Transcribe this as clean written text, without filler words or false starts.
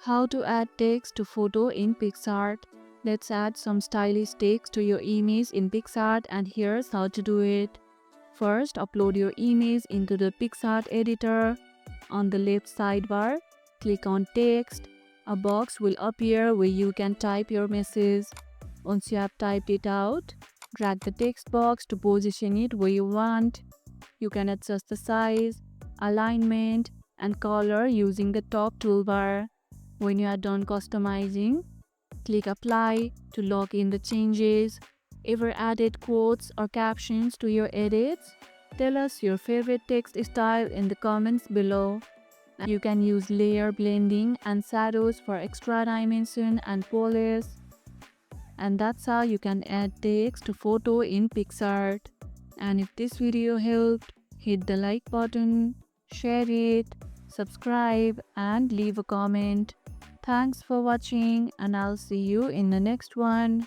How to add text to photo in Picsart. Let's add some stylish text to your image in Picsart, and here's how to do it. First, upload your image into the Picsart editor. On the left sidebar, click on text. A box will appear where you can type your message. Once you have typed it out, drag the text box to position it where you want. You can adjust the size, alignment, and color using the top toolbar. When you are done customizing, click Apply to lock in the changes. Ever added quotes or captions to your edits? Tell us your favorite text style in the comments below. You can use layer blending and shadows for extra dimension and polish. And that's how you can add text to photo in Picsart. And if this video helped, hit the like button, share it, subscribe, and leave a comment. Thanks for watching, and I'll see you in the next one.